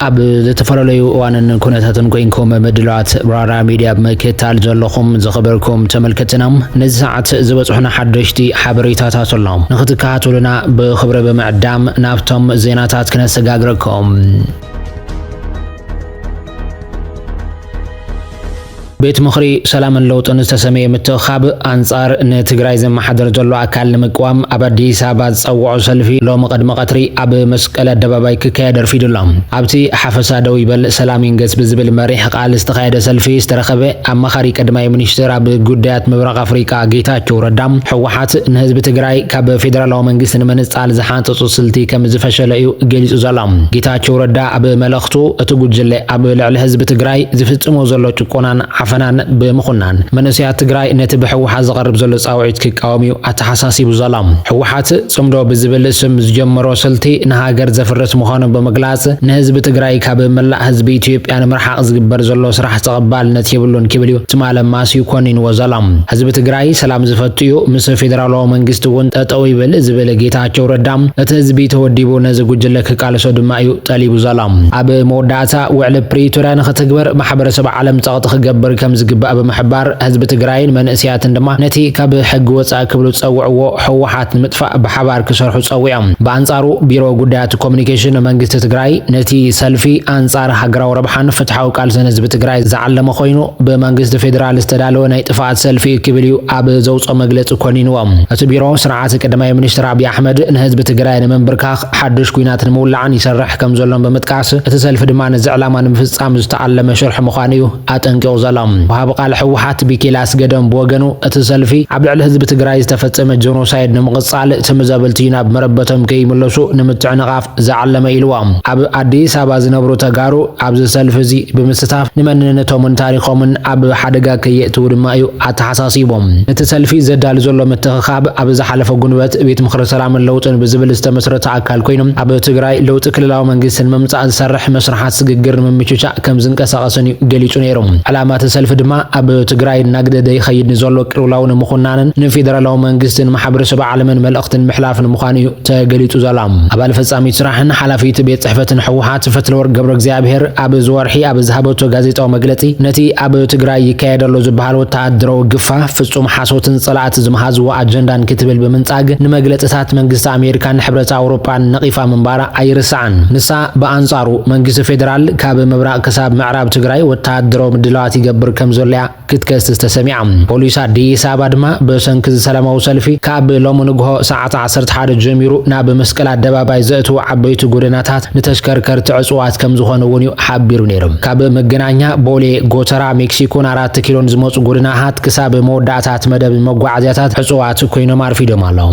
أب تفرلوا وان كنتاتن كوينكم مدلات برارا ميديا مكتال جلكم زخبركم تملكتنام نزعت زبصحنا حدشتي حبريتات اللهم نختكاتوا لنا بخبر بمعدام نابتم زيناتات كنسغاغركم بيت مخري سلام اللوطن استسمي متخاب أنصار نتجراي زم حضر جلو أكل مقوام أبدي سابات أو سلفي لو مقدم قطري أب مسكلة دبابي ككادر في دلهم أبتي حفص دوي بل سلامين جس بزبل مريح قال استقايد سلفي استرخبه أما خري قدماي منشتر أب جودات مبرق أفريقيا جيتاتشو ردام حوحات نهزب تجراي كاب فيدرال ومنجس نمنس على زحان تصلتي كم زفشلأيو جليس زلام جيتاتشو ردا أب ملختو أتوجد جل أب لعل هزب تجراي زفت موزلو تكونان فنان بمخنان منسيات تجراي نتبه حوحات زقرب زلص أوعيد كقوميو أتحساسي بظلام حوحات صمدو بزبل اسم زجمرو سلتي نهاجر زفرت مخانو بمجلاس نهزب تجراي كاب ملا حزب إثيوبيا يعني مرحق زجبر زلو سرح تقبل نتيبلون كبليو تمال ماس يكونين وظلام حزب تجراي سلام زفتيو مس فيدرالو منجستون تطوي بل زبل جيتاچو ردام اتحزبي توديبو نزغو جلك قال سو دمايو طليبو ظلام اب موداتا وعلى بريتوريا نختغبر محبرسب عالم صقط خغبر كم زغبا بمحبار حزب تجراين منسيات اندما نتي كاب حق وصا كبلو صوعو حوحات مطفا بحبار كسرحو صويام بانصارو بيرو غدات كوميونيكيشن منجست تجراي نتي سلفي انصار حغراو ربحان فتحاو قال حزب تجراي زعلم خوينو بمنجست فيدرال استدالو ناي طفات سلفي كبليو اب زوصو مغلص كونينوام اتو بيرو سرعات قدماي منستر ابي احمد حزب تجراي منبركاخ حدش كوينات مولعن يسرح كم زلون بمتقاس اتسلف دمان زعلامان مفصام استعلم شرح مخانيو اتنقو زلام وهاب قال حوحات بكلاس قدم بوغنو اتسلفي عبد الحزب تجراي استفتصم جنوسايد نمقصال تمزابلتينا بمربتهم كي ملسو نمتع نقاف زعلم يلوام اب اديس ابا زنبرو تغارو اب سلفزي بمستاف نمننتهم تاريخهم اب حدغا كيتو دمايو اتحساسيبهم اتسلفي زدال زلو متخاب اب زحلفو غنبت بيت مخر سلام اللوطن بزبل استمسرت اكل كوينم اب تجراي لوط كللاو منجستن ممصا سرح مسرحات سغغر ممچچا كم زنقساقسن غليچو نيرم علامات سلف دما اب تجراي نقد يخيد نزلو قرلاون مخنانن نفيدرالو منجستن محبرسب عالمن ملأختن محلافن مخانيو تغليطو زلام ابال فصامي سراحن حلافيت بيت صحفتن حوحات فتلور قبر እግዚአብሔር اب زورحي اب زهبتو غازيطاو مغلطي نتي اب تجراي يكايدلو زبحال وتادرو غفا فصوم حاسوتن صلات زمحازو اجندان كتبل بمنصاغ نمغلطታት መንግስት አሜሪካን ህብረት አውሮፓን ነቂፋ መንባራ አይርሳን ንሳ በአንጻሩ መንግስት ፌደራል ካብ መብራቅ ከሳብ ምዕራብ ትግራይ ወታደራዊ ምድላዋት ይገብር ከምዘለያ ክትከስስ ተሰሚዓ ፖሊስ አዲስ አበባ ድማ በሰንክዝ ሰላማዊ ሰልፊ ካብ ሎሙንጎ ሰዓት 11 ጀሚሩ ናብ መስቀል አደባባይ ዘእቱ ዓበይቱ ጎደናታት ንተሽከርከር ትዕጽዋት ከም ዝኾነ ወንዩ ሓቢሩ ነይሮም ካብ መገናኛ ቦሌ ጎተራ ሜክሲኮን 4 ኪሎን ዝመጹ ጎደናታት ክሳብ መወዳእታት መደብ መጓዓዝያታት ዕጽዋት ኮይኖም አርፊዶም አለው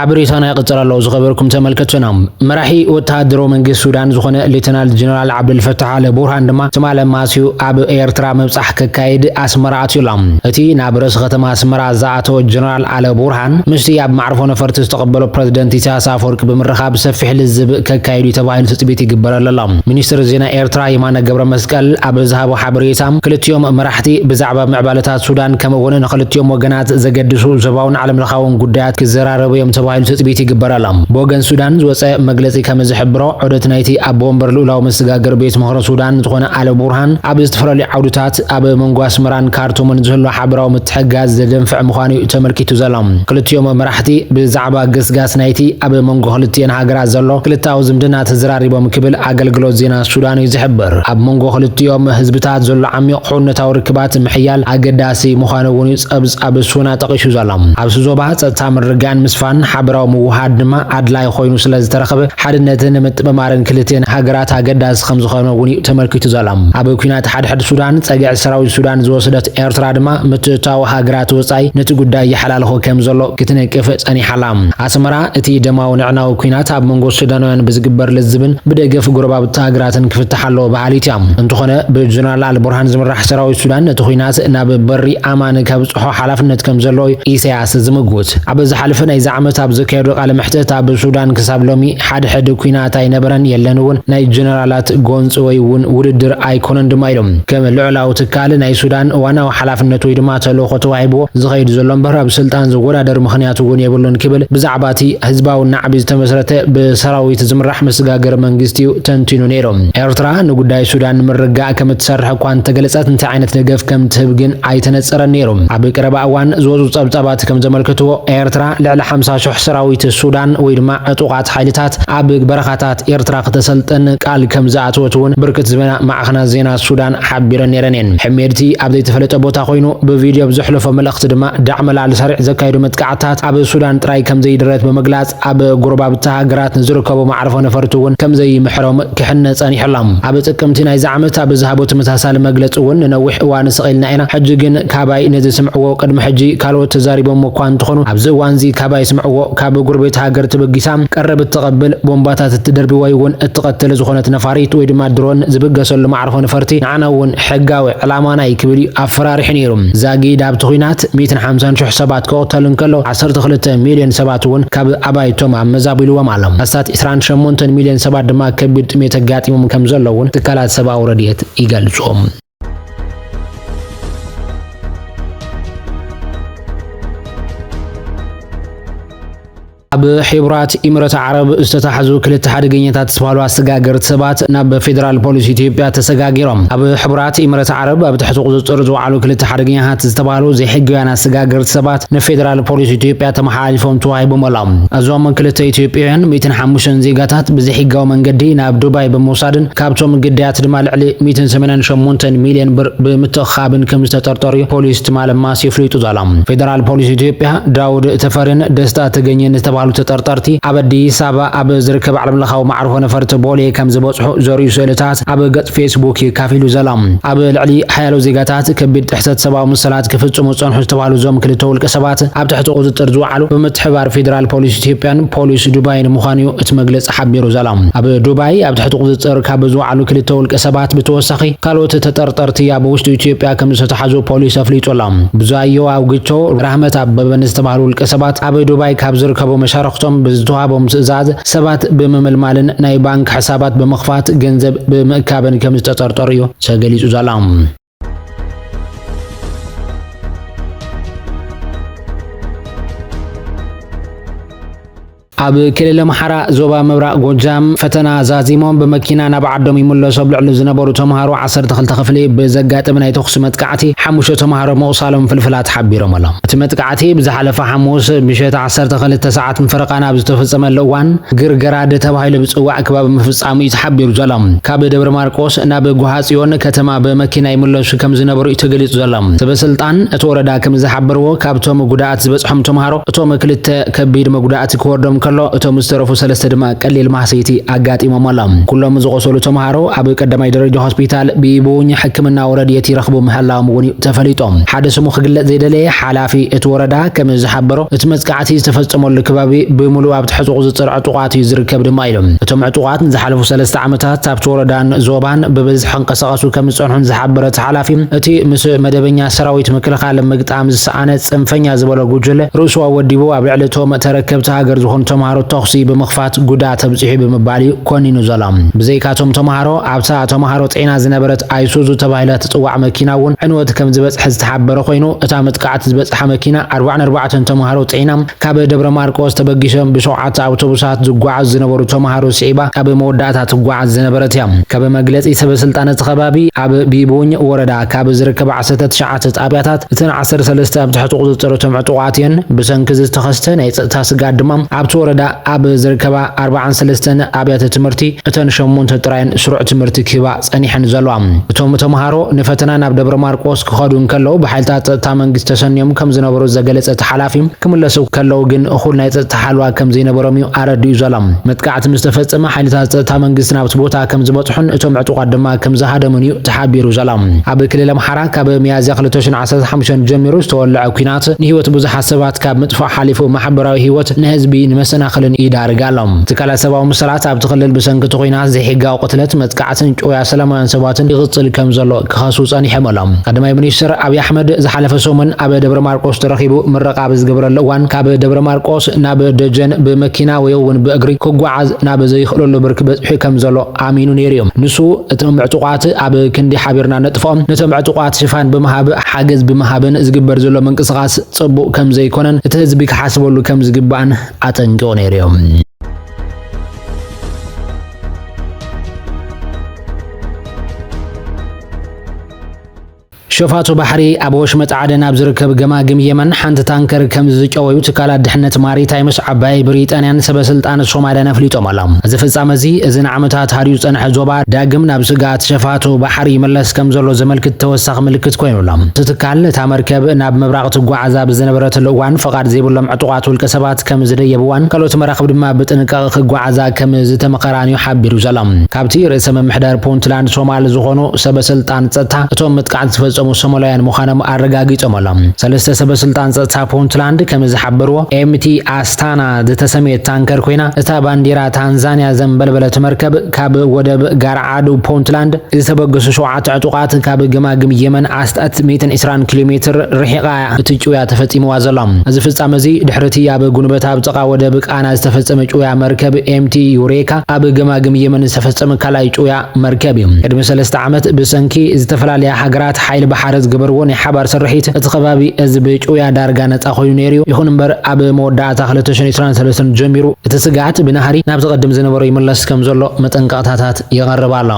حبريتانا يقتل الله زخبركم تملكتنا مراحي وتهدرو منجس السودان زخونه ليتنال جنرال عبد الفتاح على برهان دما تمال ماسيو اب ايرترا مبصح ككايد اسمرات يلام اتي نابرس ختم اسمرا زاتو جنرال على برهان مشتي اب معرفو نفرت استقبلوا بريزيدنت إساياس أفورق بمرخاب سفح للزب ككايد يتباين تطبيت يقبل للام منستر زينا ايرترا يمانا قبر مسكال اب ذهبوا حبريتام كلتيوم مراحتي بزعبه معبالتات السودان كما ونه كلتيوم وغنات زقدسو زباون علم لخاون غدات كزراربو يوم تباين تطبيت يقبرالام بوغن سودان زوص مغلصي كما زحبرو عودت نايتي ابومبر لولاو مسغاغر بيت مخر سودان تخونه على برهان اب استفرالي عودታት اب منغواس مران كارتومن زلو حبراو متحغاز زدنفع مخاني تمركيتو زلام كلتيوم مرحتي بزعبا غسغاس نايتي اب منغو خلتين هاغرا زلو كلتاو زمدنا تزراريبو مكبل اغلغلوت زينا سودان يزحبر اب منغو خلتيوم حزبታት زلو عميق حونتاو ركبات محيال اغداسي مخانو وني صبص اب سونا تقيشو زلام اب سوزوبا صتا مرغان مسفان حبراو موحد ما عدلاي خوينو سلاز ترخب حدنتن متبمارن كلتين هاغرات اغداس خمس خونو وني تمركيتو زلام اب كينات حد سودان صقع سراوي سودان زوسدت ايرترا دما متتاو هاغرات وصاي نت غداي يحلالخو كم زلو كتنقف صني حلام اسمرا اتي دماو نعناو كينات اب منغو سودانوان بزغبر لزبن بدغف غرباب تاغراتن كفتحالو بعاليتام انتخونه بجنرال برهان زمرح سراوي سودان نت خوينات ناب بري امان كبصحو حلافنت كم زلو إساياس زمغوت اب زحلفن اي زعمتا ኣብ ዝካየዱ ቃለ መሕትት ኣብ ሱዳን ክሳብ ሎሚ ሓደ ኩናት ኣይነበረን የለንውን ናይ ጀነራላት ጎንጽ ወይ እውን ውድድር ኣይኮነን ድማ ኢሎም ከም ልዕላው ትካል ናይ ሱዳን ዋናው ሓላፍነት ወይ ድማ ተልእኮ ተዋሂብዎ ዝኸይድ ዘሎ እምበር ኣብ ስልጣን ዝወዳደር ምኽንያት እውን የብሉን ክብል ብዛዕባ እቲ ህዝባዊ ናዕቢ ዝተመስረተ ብሰራዊት ዝምራሕ መስጋገር መንግስቲ ተንቲኑ ነይሮም። ኤርትራ ንጉዳይ ሱዳን ምርጋእ ከም እትሰርሕ እኳ እንተገለጸት እንታይ ዓይነት ደገፍ ከም ትህብ ግን ኣይተነጸረን ነይሮም። ኣብ ቀረባ እዋን ዝወፁ ጸብጻባት ከም ዘመልክትዎ ኤርትራ ልዕሊ 50,000 ሰራዊት ሱዳን ወይ ድማ ዕጡቃት ሓይልታት ኣብ በረኻታት ኤርትራ ከተሰልጠን ቃል ከም ዝኣተወት እውን ብርክት ዝበና ማዕኸናት ዜና ሱዳን ሓቢረን ነይረን እየን። ሕሜድቲ ኣብ ዘይተፈለጠ ቦታ ኮይኑ ብቪድዮ ብዝሕለፎ መልእኽቲ ድማ ዳዕመላል ሰሪዕ ዘካየዱ መጥቃዕትታት ኣብ ሱዳን ጥራይ ከም ዘይድረት ብምግላጽ ኣብ ጎረባብቲ ሃገራት ንዝርከቡ ማዕርፎ ነፈርቲ እውን ከም ዘይምሕሮም ክሕነፀን ይሕላም። ኣብ ጥቅምቲ ናይ ዝዓመት ኣብ ዝሃቦ ተመሳሳሊ መግለፂ እውን ንነዊሕ እዋን ስቒልና ኢና ሕጂ ግን ካባይ ነዚ ስምዕዎ ቅድሚ ሕጂ ካልኦት ተዛሪቦም እኳ እንትኾኑ ኣብዚ እዋን እዚ ካባይ ስምዕዎ ካብ ጎረቤት ሃገር ትበጊሳ ቀረብ እትቐብል ቦምባታት እትደርቢ ወይ እውን እትቐትል ዝኾነት ነፋሪት ወይ ድማ ድሮን ዝብገሰሉ ማዕርፎ ነፈርቲ ንዓና እውን ሕጋዊ ዕላማና ይክብል ኣፈራሪሕ ነይሩ። ዛጊድ ኣብቲ ኩናት 150,000 ሰባት ክቕተሉ እንከሎ 12 ሚልዮን ሰባት እውን ካብ ኣባይቶም ኣመዛቢልዎም ኣሎም። ኣስታት 28 ሚልዮን ሰባት ድማ ከቢድ ጥሜት ኣጋጢሞም ከም ዘለውን ትካላት ሰብኣዊ ረድኤት ይገልጹም። ኣብ ሕቡራት ኢሚራት ዓረብ ዝተታሕዙ ክልተ ሓደገኛታት ዝተባሃሉ ኣሰጋገርቲ ሰባት ናብ ፌደራል ፖሊስ ኢትዮጵያ ተሰጋጊሮም። ኣብ ሕቡራት ኢሚራት ዓረብ ኣብ ትሕቲ ቁፅጥር ዝወዓሉ ክልተ ሓደገኛታት ዝተባሃሉ ዘይሕጋውያን ኣሰጋገርቲ ሰባት ንፌደራል ፖሊስ ኢትዮጵያ ተመሓላሊፎም ተዋሂቦም ኣሎም። እዞም ክልተ ኢትዮጵያውያን 105 ዜጋታት ብዘይሕጋዊ መንገዲ ናብ ዱባይ ብምውሳድን ካብቶም ግዳያት ድማ ልዕሊ 188 ሚልዮን ብር ብምትኻብን ከም ዝተጠርጠሩ ፖሊስ ትማለማስ ይፍለጡ ዘሎም። ፌደራል ፖሊስ ኢትዮጵያ ዳውድ ተፈሪን ደስታ ተገኘን ዝተባሃሉ ተጠርጠርቲ ኣብ አዲስ አበባ ኣብ ዝርከብ ዓለም ለኻዊ ማዕርፎ ነፈርቲ ቦሌ ከም ዝበጽሑ ዘርእዩ ስእልታት ኣብ ገጽ ፌስቡክ ካፊሉ ዘሎም። ኣብ ልዕሊ ሓያሎ ዜጋታት ከቢድ ጥሕሰት ሰብኣዊ ምስላት ክፍጽሙ ጸንሑ ዝተባሃሉ ዞም ክልተ ውልቀ ሰባት ኣብ ትሕቲ ቁጥጥር ዝወዓሉ ብምትሕባር ፌደራል ፖሊስ ኢትዮጵያን ፖሊስ ዱባይን ምዃኑ እቲ መግለጺ ሓቢሩ ዘሎም። ኣብ ዱባይ ኣብ ትሕቲ ቁጥጥር ካብ ዝወዓሉ ክልተ ውልቀ ሰባት ብተወሳኺ ካልኦት ተጠርጠርቲ ኣብ ውሽጢ ኢትዮጵያ ከም ዝተታሕዙ ፖሊስ ኣፍሊጡሎም። ብዙኣየሁ ኣውግቾ ራህመት ኣበበን ዝተባሃሉ ውልቀ ሰባት ኣብ ዱባይ ካብ ዝርከቡ መሻርክቶም ብዝተዋሃቦም ትዕዛዝ ሰባት ብምምልማልን ናይ ባንክ ሕሳባት ብምኽፋት ገንዘብ ብምእካብን ከም ዝተጠርጠሩ እዩ ተገሊጹ ዘሎ። ኣብ ክልል ኣምሓራ ዞባ ምብራቅ ጎጃም ፈተና ዛዚሞም በመኪና ናብ ዓዶም ይምለሱ ልዕሊ ዝነበሩ ተምሃሮ 12 ክፍሊ ብዘጋጥም ናይ ተኹሲ መጥቃዕቲ 5 ተምሃሮ መቑሳሎም ፍልፍላት ሓቢሮም ኣሎም። እቲ መጥቃዕቲ ብዝሓለፈ ሐሙስ ምሸት 12 ሰዓት ምፍረቃና ዝተፈጸመሉ እዋን ግርገራድ ተባሂሉ ብጽዋዕ ክባብ ምፍጻሙ እዩ ተሓቢሩ ዘሎ። ካብ ደብረ ማርቆስ ናብ ጎሃጽዮን ከተማ በመኪና ይምለሱ ከም ዝነበሩ ተገሊጹ ዘሎ። ሰበስልጣን እቲ ወረዳ ከም ዝሓበርዎ ካብቶም ጉዳኣት ዝበጽሖም ተምሃሮ እቶም ክልተ ከቢድ መጉዳኣት ክወርዶም እቶም ዝተረፉ ሰለስተ ድማ ቀሊል ማህሰይቲ ኣጋጢሞም ኣሎም። ኩሎም ዝቆሰሉ ተምሃሮ ኣብ ቀዳማይ ደረጃ ሆስፒታል ብኢቡኝ ሕክምና ረድኤት ይረኽቡ ምህላዎም እውን ተፈሊጦም። ሓደ ስሙ ክግለጽ ዘይደለየ ሓላፊ እቲ ወረዳ ከም ዝሓበሮ እቲ መጥቃዕቲ ዝተፈጸመሉ ከባቢ ብምሉእ ኣብ ትሕቲ ቁፅጥር ዕጡቃት እዩ ዝርከብ ድማ ኢሎም። እቶም ዕጡቃት ንዝሓለፉ 3 ዓመታት ኣብቲ ወረዳን ዞባን ብብዝሒ ክንቀሳቐሱ ከም ዝጸንሑን ዝሓበረ እቲ ሓላፊ እቲ ምስ መደበኛ ሰራዊት ምክልኻል ምግጣም ዝሰኣነ ጽንፈኛ ዝበለ ጉጅለ ርእሱ ወዲቡ ኣብ ልዕሊ እቶም ተረከብቲ ሃገር ዝኾኑ ተምሃሮ ተኽሲ ብምኽፋት ጉዳት ተብጽሑ ብምባል ኮኒኑ ዘሎም። ብዘይካቶም ተምሃሮ ኣብታ ተምሃሮ ጤና ዝነበረት ኣይሱዙ ተባሂላ ትጽዋዕ መኪና እውን ዕንወት ከም ዝበጽሕ ዝተሓበረ ኮይኑ እታ መጥቃዕቲ ዝበጽሐ መኪና 44 ተምሃሮ ጤና ካብ ደብረ ማርቆስ ተበጊሶም ብ7 ኣውቶቡሳት ዝጓዓዙ ዝነበሩ ተምሃሮ ስዒባ ካብ መወዳእታ ትጓዓዝ ዝነበረት እያ። ካብ መግለጺ ሰበስልጣናት ከባቢ ኣብ ቢቡኝ ወረዳ ካብ ዝርከባ 19 ጣብያታት እተን 13 ኣብ ትሕቲ ቁጥጥር እቶም ዕጡቃት እየን። ብሰንኪ ዝተኸስተ ናይ ጸጥታ ስጋት ድማ ኣብቲ ወረዳ ኣብ ዝርከባ 43 ኣብያተ ትምህርቲ እተን 8 ጥራይን ስሩዕ ትምህርቲ ክህባ ጸኒሐን ዘለዋ። እቶም ተምሃሮ ንፈተና ናብ ደብረ ማርቆስ ክኸዱ እንከለዉ ብሓይልታት ጸጥታ መንግስቲ ተሰንዮም ከም ዝነበሩ ዘገለጸ ሓላፊ ክምለሱ ከለዉ ግን እኹል ናይ ጸጥታ ሓልዋ ከም ዘይነበሮም እዩ ኣረዲኡ ዘሎ። መጥቃዕቲ ምስ ተፈጸመ ሓይልታት ጸጥታ መንግስቲ ናብቲ ቦታ ከም ዝበጽሑን እቶም ዕጡቃት ድማ ከም ዝሃደሙን እዩ ተሓቢሩ ዘሎ። ኣብ ክልል ኣምሓራ ካብ ሚያዝያ 2015 ጀሚሩ ዝተወልዐ ኩናት ንህይወት ብዙሓት ሰባት ካብ ምጥፋእ ሓሊፉ ማሕበራዊ ህይወት ንህዝቢ ንመሰና መሰናኽልን ይዳርጋሎም ትካላት ሰብአዊ መሰላት ኣብ ትኽልል ብሰንኪ ኩናት ዘይሕጋዊ ቅትለት መጥቃዕትን ጩያ ሰላማውያን ሰባትን ይቕፅል ከም ዘሎ ክኸሱ ጸኒሖም ኣሎም ቀዳማይ ሚኒስትር አብይ አሕመድ ዝሓለፈ ሰሙን ኣብ ደብረ ማርቆስ ተረኺቡ ምረቓ ዝግበረሉ እዋን ካብ ደብረ ማርቆስ ናብ ደጀን ብመኪና ወይ እውን ብእግሪ ክጓዓዝ ናብ ዘይኽእለሉ ብርኪ በፅሑ ከም ዘሎ ኣሚኑ ነይሩ እዮም ንሱ እቶም ዕጡቋት ኣብ ክንዲ ሓቢርና ነጥፎም ነቶም ዕጡቋት ሽፋን ብምሃብ ሓገዝ ብምሃብን ዝግበር ዘሎ ምንቅስቓስ ጽቡቕ ከም ዘይኮነን እቲ ህዝቢ ክሓስበሉ ከም ዝግባእን ኣጠንቂቑ ነይሩ እዮም ሸፋቱ ባሕሪ ኣብ ወሽመጥ ዓደን ኣብ ዝርከብ ገማግም የመን ሓንቲ ታንከር ከም ዝጨወዩ ትካላት ድሕነት ማሪታይምስ ዓባይ ብሪጣንያን ሰበስልጣን ሶማልያን ኣፍሊጦም ኣሎም እዚ ፍጻመ እዚ እዚ ንዓመታት ሃድዩ ዝጸንሐ ዞባ ዳግም ናብ ስጋት ሸፋቱ ባሕሪ ይመለስ ከም ዘሎ ዘመልክት ተወሳኺ ምልክት ኮይኑሎም እቲ ትካል እታ መርከብ ናብ ምብራቕ ትጓዓዛ ብዝነበረትሉ እዋን ፈቓድ ዘይብሎም ዕጡቓት ውልቀ ሰባት ከም ዝደየብዋን ካልኦት መራኽቢ ድማ ብጥንቃቐ ክጓዓዛ ከም ዝተመኸራንዩ ሓቢሩ ዘሎም ካብቲ ርእሰ ምምሕዳር ፑንትላንድ ሶማል ዝኾኑ ሰበስልጣን ጸጥታ እቶም ምጥቃዕት ዝፈጸሙ ሶማልያን ምዃኖም ኣረጋጊጾም ኣሎም ሰለስተ ሰበስልጣን ጸጥታ ፑንትላንድ ከም ዝሓበርዎ ኤምቲ ኣስታና ዝተሰመየት ታንከር ኮይና እታ ባንዴራ ታንዛንያ ዘንበልበለት መርከብ ካብ ወደብ ጋርዓዱ ፑንትላንድ ዝተበገሱ 7 ዕጡቓት ካብ ገማግም የመን ኣስጣት 120 ኪሎ ሜትር ርሒቓ እቲ ጩያ ተፈጺምዋ ዘሎም እዚ ፍጻመ እዚ ድሕርቲ ኣብ ጉንበት ኣብ ጥቓ ወደብ ቃና ዝተፈጸመ ጩያ መርከብ ኤምቲ ዩሬካ ኣብ ገማግም የመን ዝተፈጸመ ካልኣይ ጩያ መርከብ እዩ ቅድሚ 3 ዓመት ብሰንኪ ዝተፈላለያ ሃገራት ሓይሊ ባሕሪ ዝገበርዎ ናይ ሓባር ስርሒት እቲ ከባቢ እዚ ብጩያ ዳርጋ ነፃ ኮይኑ ነይሩ ይኹን እምበር ኣብ መወዳእታ 2023 ጀሚሩ እቲ ስጋት ብናህሪ ናብ ተቐድም ዝነበሮ ይመለስ ከም ዘሎ መጠንቀቕታታት ይቐርብ ኣሎ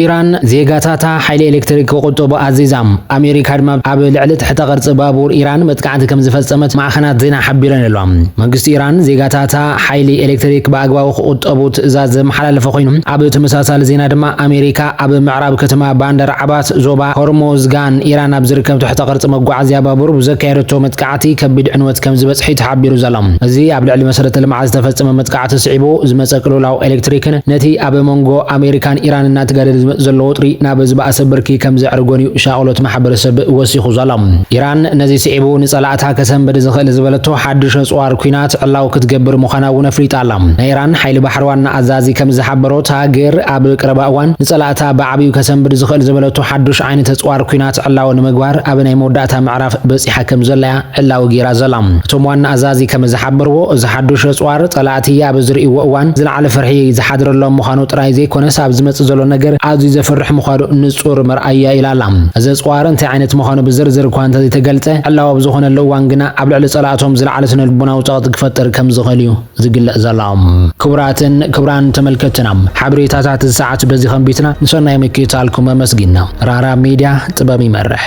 ኢራን ዜጋታታ ሓይሊ ኤሌክትሪክ ክቁጥቡ ኣዚዛም ኣሜሪካ ድማ ኣብ ልዕሊ ትሕተ ቅርፂ ባቡር ኢራን መጥቃዕቲ ከም ዝፈጸመት ማዕኸናት ዜና ሓቢረን ኣለዋ መንግስቲ ኢራን ዜጋታታ ሓይሊ ኤሌክትሪክ ብኣግባቡ ክቁጠቡ ትእዛዝ ዘመሓላለፈ ኮይኑ ኣብ ተመሳሳሊ ዜና ድማ ኣሜሪካ ኣብ ምዕራብ ከተማ ባንደር ዓባት ዞባ ሆርሞዝጋን ኢራን ኣብ ዝርከብ ትሕተ ቅርፂ መጓዓዝያ ባቡር ብዘካየደቶ መጥቃዕቲ ከቢድ ዕንወት ከም ዝበፅሒ ተሓቢሩ ዘሎ እዚ ኣብ ልዕሊ መሰረተ ልምዓት ዝተፈጸመ መጥቃዕቲ ስዒቡ ዝመፀ ቅልውላው ኤሌክትሪክን ነቲ ኣብ መንጎ ኣሜሪካን ኢራን እናተጋደለ ዘሎ ወጥሪ ናብ ዝባእሰ ብርኪ ከም ዘዕርጎን ሻቅሎት ማሕበረሰብ ወሲኹ ዘሎ ኢራን ነዚ ስዒቡ ንጸላእታ ከሰንበድ ዝኽእል ዝበለቶ ሓድሽ ጽዋር ኩናት ዕላው ክትገብር ምዃና እውን ኣፍሊጣ ኣላ ናይ ኢራን ሓይሊ ባሕሪ ዋና ኣዛዚ ከም ዝሓበሮ ሃገር ኣብ ቀረባ እዋን ንጸላእታ ብዓብዩ ከሰንበድ ዝኽእል ዝበለቶ ሓድሽ ዓይነት ጽዋር ኩናት ዕላው ንምግባር ኣብ ናይ መወዳእታ ምዕራፍ በፂሓ ከም ዘላያ ዕላው ጌራ ዘላ እቶም ዋና ኣዛዚ ከም ዝሓበርዎ እዚ ሓድሽ ጽዋር ጸላእቲ ኣብ ዝርእይዎ እዋን ዝለዓለ ፍርሒ ዝሓድረሎም ምዃኑ ጥራይ ዘይኮነስ ኣብ ዝመጽእ ዘሎ ነገር ኣዝዩ ዘፍርሕ ምዃኑ ንጹር መርኣያ ኢላላ እዚ ጽዋር እንታይ ዓይነት ምዃኑ ብዝርዝር እኳ እንተዘይተገልጸ ዕላው ኣብ ዝኾነሉ እዋን ግና ኣብ ልዕሊ ጸላእቶም ዝለዓለ ስነልቦናዊ ፀቕጢ ክፈጥር ከም ዝኽእል እዩ ዝግለጽ ዘሎ ክቡራን ተመልከትና ሓበሬታታት ሰዓት በዚ ኸንቢትና ንሰናይ ምክትታልኩም ኣመስጊና ራራ ሚድያ ጥበብ ይመርሕ